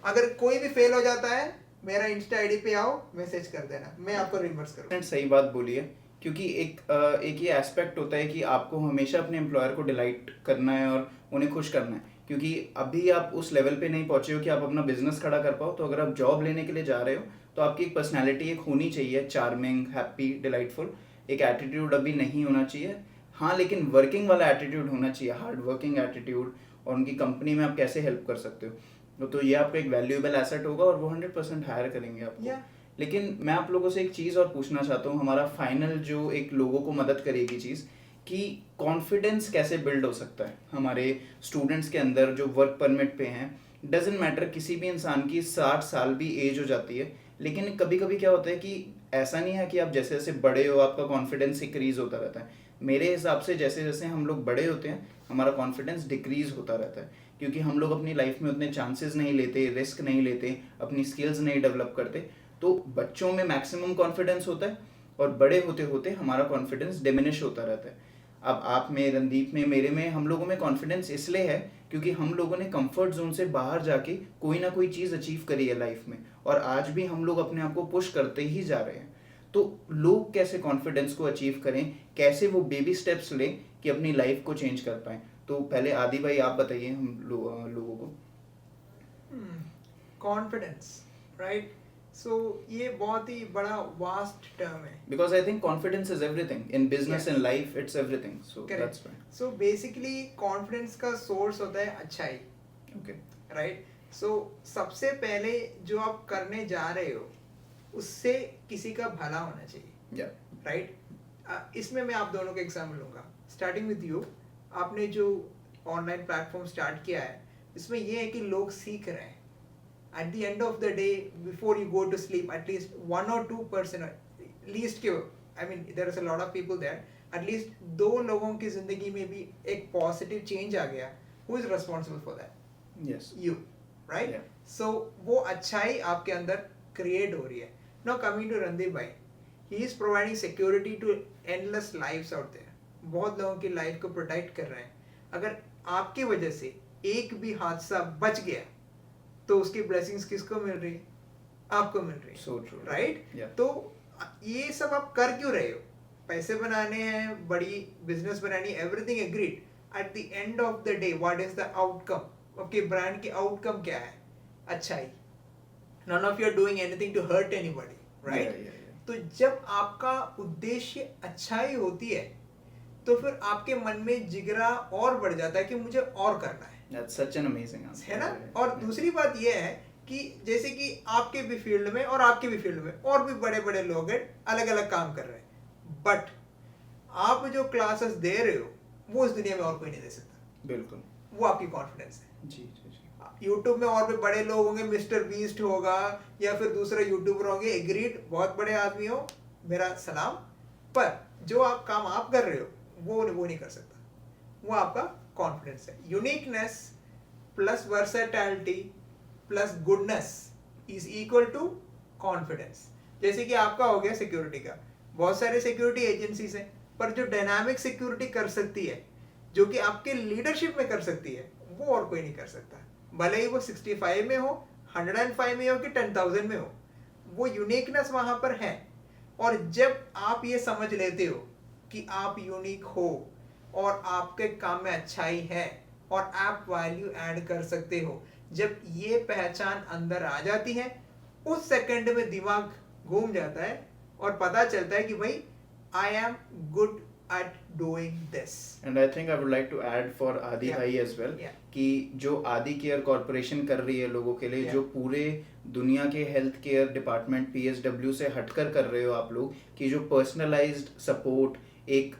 Speaker 2: अगर कोई भी फेल हो जाता है मेरा इंस्टा आईडी पे आओ मैसेज कर देना मैं आपको रिवर्स करूंगा
Speaker 1: सही बात बोली है क्योंकि एक ये एस्पेक्ट होता है कि आपको हमेशा अपने एम्प्लॉयर को डिलाइट करना है और उन्हें खुश करना है क्योंकि अभी आप उस लेवल पे नहीं पहुंचे हो कि आप अपना बिजनेस खड़ा कर पाओ तो अगर आप जॉब लेने के लिए जा रहे हो तो आपकी एक पर्सनैलिटी एक होनी चाहिए चार्मिंग हैप्पी डिलाइटफुल एक एटीट्यूड अभी नहीं होना चाहिए हाँ लेकिन वर्किंग वाला एटीट्यूड होना चाहिए हार्ड वर्किंग एटीट्यूड और उनकी कंपनी में आप कैसे हेल्प कर सकते हो तो ये आपका एक वैल्यूएबल एसेट होगा और वो 100% हायर करेंगे आपको
Speaker 2: Yeah.
Speaker 1: लेकिन मैं आप लोगों से एक चीज़ और पूछना चाहता हूँ हमारा फाइनल जो एक लोगों को मदद करेगी चीज़ कि कॉन्फिडेंस कैसे बिल्ड हो सकता है हमारे स्टूडेंट्स के अंदर जो वर्क परमिट पे हैं डजेंट मैटर किसी भी इंसान की 60 साल भी एज हो जाती है लेकिन कभी कभी क्या होता है कि ऐसा नहीं है कि आप जैसे जैसे बड़े हो आपका कॉन्फिडेंस इंक्रीज होता रहता है मेरे हिसाब से जैसे जैसे हम लोग बड़े होते हैं हमारा कॉन्फिडेंस डिक्रीज होता रहता है क्योंकि हम लोग अपनी लाइफ में उतने चांसेस नहीं लेते रिस्क नहीं लेते अपनी स्किल्स नहीं डेवलप करते तो बच्चों में मैक्सिमम कॉन्फिडेंस होता है और बड़े होते होते हमारा कॉन्फिडेंस डिमिनिश होता रहता है अब आप में रणदीप में मेरे में हम लोगों में कॉन्फिडेंस इसलिए है क्योंकि हम लोगों ने कंफर्ट जोन से बाहर जाके कोई ना कोई चीज़ अचीव करी है लाइफ में और आज भी हम लोग अपने आप को पुश करते ही जा रहे हैं तो लोग कैसे कॉन्फिडेंस को अचीव करें कैसे वो बेबी स्टेप्स लें कि अपनी लाइफ को चेंज कर पाएं तो पहले आदि भाई आप बताइए हम लोगों को
Speaker 2: कॉन्फिडेंस राइट सो ये बहुत ही बड़ा वास्ट टर्म है
Speaker 1: because I think confidence is everything in business
Speaker 2: Yeah.
Speaker 1: in life it's everything so
Speaker 2: Correct.
Speaker 1: that's fine
Speaker 2: so basically confidence का सोर्स होता है अच्छाई
Speaker 1: okay
Speaker 2: राइट सो सबसे पहले जो आप करने जा रहे हो उससे किसी का भला होना चाहिए
Speaker 1: yeah
Speaker 2: राइट इसमें मैं आप दोनों का एग्जाम्पल लूंगा स्टार्टिंग विद यू आपने जो ऑनलाइन प्लेटफॉर्म स्टार्ट किया है इसमें ये है कि लोग सीख रहे हैं at the end of the day before you go to sleep at least 1 or 2 person least I mean there is a lot of people there at least 2 लोगों की जिंदगी में भी एक पॉजिटिव चेंज आ गया who is responsible for that
Speaker 1: yes
Speaker 2: you right
Speaker 1: Yeah.
Speaker 2: सो वो अच्छाई आपके अंदर क्रिएट हो रही है. नाउ कमिंग टू रणदीप भाई, he is providing security to endless lives out there. बहुत लोगों की लाइफ को प्रोटेक्ट कर रहे हैं. अगर आपकी वजह से एक भी हादसा बच गया तो उसकी ब्लेसिंग्स किसको मिल रही है? आपको मिल रही है.
Speaker 1: So true.
Speaker 2: राइट?
Speaker 1: Yeah.
Speaker 2: तो ये सब आप कर क्यों रहे हो? पैसे बनाने हैं, बड़ी बिजनेस बनानी है, everything agreed. At the end of the day what is the outcome? आपके ब्रांड की आउटकम क्या है? अच्छाई. None of you are doing anything to hurt anybody, right? तो जब आपका उद्देश्य अच्छाई होती है तो फिर आपके मन में जिगरा और बढ़ जाता है कि मुझे और करना है.
Speaker 1: That's such an amazing answer.
Speaker 2: है ना? और दूसरी बात यह है कि जैसे कि आपके भी फील्ड में और आपके भी फील्ड में और भी बड़े बड़े लोग हैं, अलग अलग काम कर रहे हैं, बट आप जो क्लासेस दे रहे हो वो इस दुनिया में और कोई नहीं दे सकता.
Speaker 1: बिल्कुल.
Speaker 2: वो आपकी कॉन्फिडेंस है.
Speaker 1: जी जी जी.
Speaker 2: यूट्यूब में और भी बड़े लोग होंगे, मिस्टर बीस्ट होगा या फिर दूसरे यूट्यूबर होंगे, एग्रीड, बहुत बड़े आदमी हो, मेरा सलाम, पर जो आप काम आप कर रहे हो वो नहीं कर सकता. वो आपका कॉन्फिडेंस है. Uniqueness plus versatility plus goodness is equal to confidence. जैसे कि आपका हो गया सिक्योरिटी का, बहुत सारे सिक्योरिटी एजेंसीज हैं, पर जो डायनामिक सिक्योरिटी कर सकती है, जो कि आपके लीडरशिप में कर सकती है, वो और कोई नहीं कर सकता. भले ही वो 65 में हो, 105 में हो कि 10,000 में हो, वो यूनिकनेस वहां पर है. और जब आप ये समझ लेते हो कि आप यूनिक हो और आपके काम में अच्छाई है और आप वैल्यू ऐड कर सकते हो, जब ये पहचान अंदर आ जाती है, उस सेकंड में दिमाग घूम जाता है और पता चलता है कि भाई I am good at doing this.
Speaker 1: And I think I would like to add for Adi
Speaker 2: Yeah.
Speaker 1: Bhai as well,
Speaker 2: Yeah.
Speaker 1: कि जो आदि केयर कॉर्पोरेशन कर रही है लोगों के लिए,
Speaker 2: Yeah.
Speaker 1: जो पूरे दुनिया के हेल्थ केयर डिपार्टमेंट PSW से हटकर कर रहे हो आप लोग, कि जो पर्सनलाइज्ड सपोर्ट, एक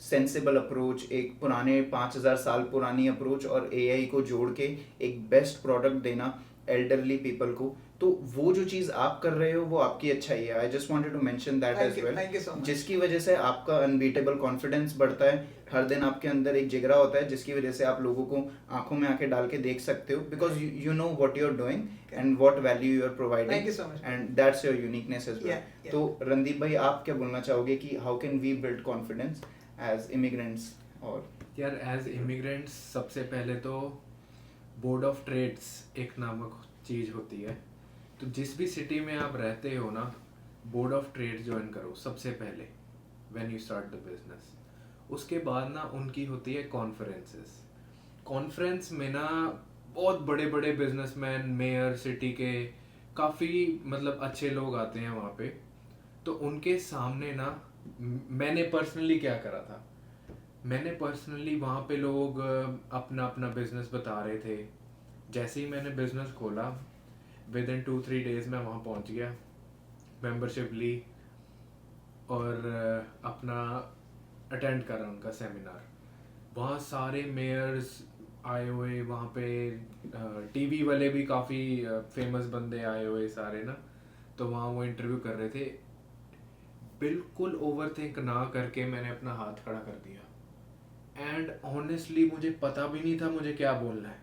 Speaker 1: सेंसिबल अप्रोच, एक पुराने 5000 साल पुरानी अप्रोच और AI को जोड़ के एक बेस्ट प्रोडक्ट देना एल्डरली पीपल को, तो वो जो चीज़ आप कर रहे हो वो आपकी अच्छाई है. I just wanted to mention that as well,
Speaker 2: Thank you so much.
Speaker 1: जिसकी वजह से आपका अनबीटेबल कॉन्फिडेंस बढ़ता है. हर दिन आपके अंदर एक जिगरा होता है जिसकी वजह से आप लोगों को आंखों में आंखें डाल के देख सकते हो, because you know what you are doing and what value you are providing.
Speaker 2: Thank you so much.
Speaker 1: And that's your uniqueness as well.
Speaker 2: Yeah, yeah.
Speaker 1: तो रणदीप भाई, आप क्या बोलना चाहोगे कि how can we build confidence as immigrants? और
Speaker 3: यार as immigrants सबसे पहले तो बोर्ड ऑफ ट्रेड्स एक नामक चीज़ होती है. तो जिस भी सिटी में आप रहते हो ना, बोर्ड ऑफ ट्रेड ज्वाइन करो सबसे पहले when you start the business. उसके बाद ना उनकी होती है कॉन्फ्रेंसेस. कॉन्फ्रेंस में ना बहुत बड़े बड़े बिजनेसमैन, मेयर सिटी के काफ़ी मतलब अच्छे लोग आते हैं वहाँ पे. तो उनके सामने ना मैंने पर्सनली क्या करा था, मैंने पर्सनली वहाँ पे लोग अपना अपना बिजनेस बता रहे थे. जैसे ही मैंने बिजनेस खोला, विद इन 2-3 डेज में वहाँ पहुँच गया, मेंबरशिप ली और अपना अटेंड करा उनका सेमिनार. वहाँ सारे मेयर्स आए हुए, वहाँ पे टीवी वाले भी काफ़ी फेमस बंदे आए हुए सारे ना. तो वहाँ वो इंटरव्यू कर रहे थे. बिल्कुल ओवरथिंक ना करके मैंने अपना हाथ खड़ा कर दिया. एंड ऑनेस्टली मुझे पता भी नहीं था मुझे क्या बोलना है.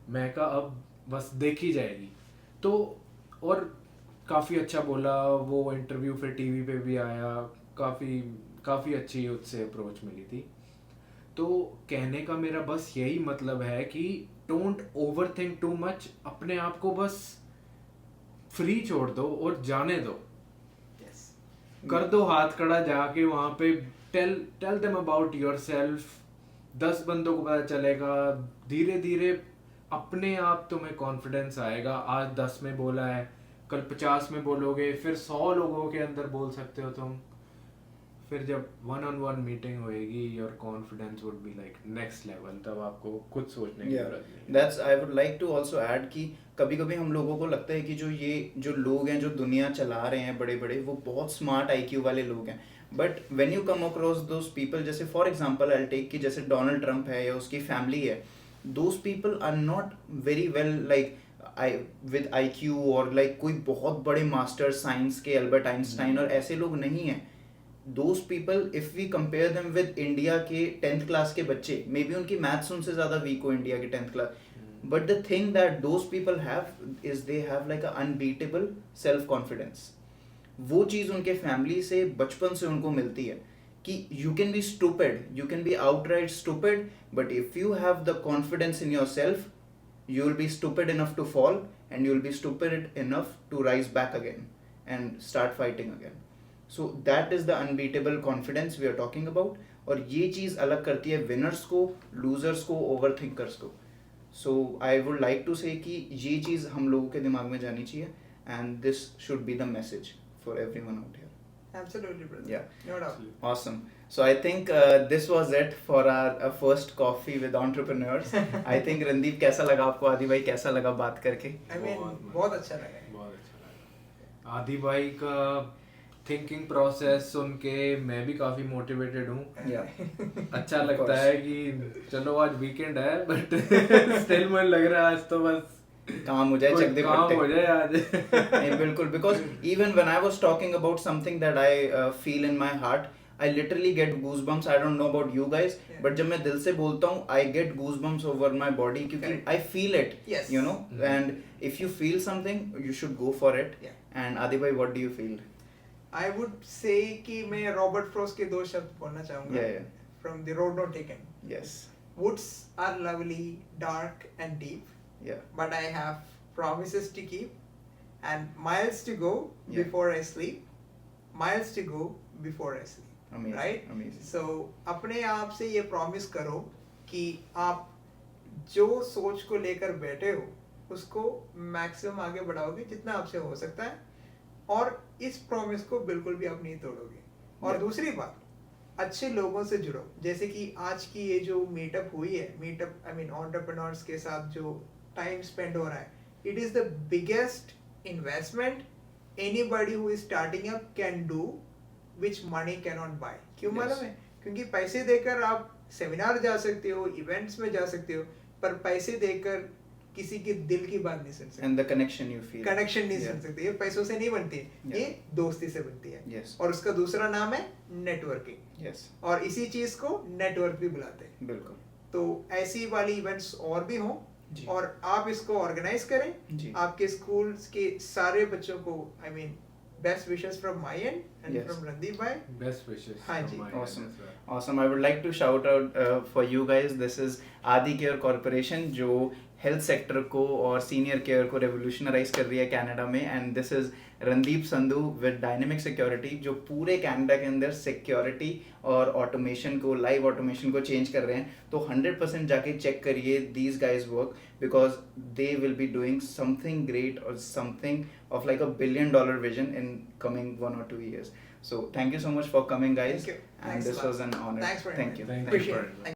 Speaker 3: मैं कहा अब बस देखी जाएगी. तो और काफ़ी अच्छा बोला वो इंटरव्यू. फिर टीवी पे भी आया, काफ़ी अच्छी उससे अप्रोच मिली थी. तो कहने का मेरा बस यही मतलब है कि डोंट ओवरथिंक टू मच. अपने आप को बस फ्री छोड़ दो और जाने दो. कर दो हाथ खड़ा जाके वहाँ पे. Tell them about yourself. 10 बंदों को पता चलेगा. धीरे धीरे अपने आप तुम्हें कॉन्फिडेंस आएगा. आज 10 में बोला है, कल 50 में बोलोगे, फिर 100 लोगों के अंदर बोल सकते हो तुम. फिर जब 1-on-1 मीटिंग होएगी, your confidence would be like next level. तब आपको कुछ सोचने की जरूरत नहीं.
Speaker 1: That's I would like to also add कि कभी कभी हम लोगों को लगता है कि जो लोग हैं जो दुनिया चला रहे हैं बड़े बड़े, वो बहुत स्मार्ट IQ वाले लोग हैं. But when you come across those people, जैसे फॉर एग्जांपल आई टेक कि जैसे डोनाल्ड ट्रंप है या उसकी फैमिली है, those people are not very well like with IQ और लाइक कोई बहुत बड़े मास्टर साइंस के, अल्बर्ट आइंस्टाइन और ऐसे लोग नहीं हैं. Those people, if we compare them with India के 10th क्लास के बच्चे, मे बी उनकी मैथ्स उनसे ज़्यादा वीक हो इंडिया के 10th class. but the thing that those people have is they have like a unbeatable self confidence. वो चीज़ उनके फैमिली से बचपन से उनको मिलती है कि you can be stupid, you can be outright stupid, but if you have the confidence in your self, you will be stupid enough to fall and you will be stupid enough to rise back again and start fighting again. So that is the unbeatable confidence we are talking about. और ये चीज़ अलग करती है winners को, losers को, overthinkers को. So I would like to say कि ये चीज़ हम लोगों के दिमाग में जानी चाहिए, and this should be the message for everyone out here.
Speaker 2: Absolutely, brother.
Speaker 1: Yeah.
Speaker 2: No doubt.
Speaker 1: Awesome. So I think this was it for our first coffee with entrepreneurs. I think Randeep कैसा लगा आपको, आदि भाई कैसा लगा बात करके?
Speaker 2: I mean, बहुत अच्छा लगा।
Speaker 3: बहुत अच्छा लगा। आदि भाई का थिंकिंग प्रोसेस सुन के मैं भी काफी मोटिवेटेड हूँ। अच्छा लगता है कि चलो आज वीकेंड है, बट स्टिल मुझे लग रहा है आज तो बस
Speaker 1: काम हो जाए, चक दे
Speaker 3: काम
Speaker 1: पट्टे।
Speaker 3: हो जाए आज।
Speaker 1: नहीं बिल्कुल, because even when I was talking about something that I feel in my heart, I literally get goosebumps. I don't know about you guys,
Speaker 2: Yeah.
Speaker 1: but जब मैं दिल से बोलता हूँ, I get goosebumps over my body क्योंकि
Speaker 2: Correct.
Speaker 1: I feel it,
Speaker 2: Yes.
Speaker 1: you know. And if you feel something, you should go for it.
Speaker 2: Yeah.
Speaker 1: And Adi bhai, what do you feel?
Speaker 2: I would say कि मैं Robert Frost के दो शब्द बोलना चाहूँगा।
Speaker 1: Yeah, yeah.
Speaker 2: From the road not taken.
Speaker 1: Yes.
Speaker 2: Woods are lovely, dark and deep,
Speaker 1: Yeah.
Speaker 2: but I have promises to keep and miles to go
Speaker 1: Yeah.
Speaker 2: before I sleep. Miles to go before I sleep.
Speaker 1: Amazing.
Speaker 2: Right?
Speaker 1: Amazing.
Speaker 2: So अपने आप से ये promise करो कि आप जो सोच को लेकर बैठे हो उसको मैक्सिमम आगे बढ़ाओगे जितना आपसे हो सकता है, और इस प्रॉमिस को बिल्कुल भी आप नहीं तोड़ोगे। और
Speaker 1: Yeah.
Speaker 2: दूसरी बात, अच्छे लोगों से जुड़ो। जैसे कि आज की ये जो मीटअप हुई है, मीटअप आई मीन एंटरप्रेन्योर्स के साथ जो टाइम स्पेंड हो रहा है, it is the biggest investment anybody who is starting up can do which money can not buy. क्यों
Speaker 1: Yes.
Speaker 2: मालूम है? क्योंकि पैसे देकर आप सेमिनार जा सकते हो, इवेंट्स में जा सकते हो, पर पैसे देकर किसी के दिल की बात नहीं सुन सकते,
Speaker 1: And the connection you feel.
Speaker 2: Connection नहीं
Speaker 1: Yeah.
Speaker 2: सुन सकते। ये पैसों से नहीं बनती है,
Speaker 1: Yeah.
Speaker 2: ये दोस्ती से बनती है।
Speaker 1: Yes.
Speaker 2: और उसका दूसरा नाम है नेटवर्किंग,
Speaker 1: Yes.
Speaker 2: और इसी चीज को नेटवर्क भी बुलाते हैं।
Speaker 1: बिल्कुल।
Speaker 2: तो ऐसी वाली इवेंट्स और भी हों,
Speaker 1: जी।
Speaker 2: और आप इसको ऑर्गेनाइज करें।
Speaker 1: जी।
Speaker 2: आपके स्कूल्स के सारे बच्चों को I mean best wishes from my and and
Speaker 1: Yes.
Speaker 2: From Randeep भाई।
Speaker 3: Best wishes.
Speaker 2: हाँ जी।
Speaker 1: Awesome. Awesome. I would like to shout out for you guys. This is Adi Care Corporation जो हेल्थ सेक्टर को और सीनियर केयर को revolutionise कर रही है कनाडा में, and this is Randeep Sandhu with dynamic security जो पूरे कनाडा के अंदर सिक्योरिटी और ऑटोमेशन को, लाइव ऑटोमेशन को चेंज कर रहे हैं। तो 100% जाके चेक करिए these guys work, because they will be doing something great और something of like $1 billion vision in coming 1 or 2 years. So thank you so much for coming, guys.
Speaker 2: Thank you.
Speaker 1: And
Speaker 2: Thanks a
Speaker 1: this
Speaker 2: lot.
Speaker 1: was an honor.
Speaker 2: Thanks for
Speaker 1: Thank
Speaker 2: having
Speaker 1: you.
Speaker 2: me.
Speaker 3: Thank you.
Speaker 2: Appreciate it. Thank you.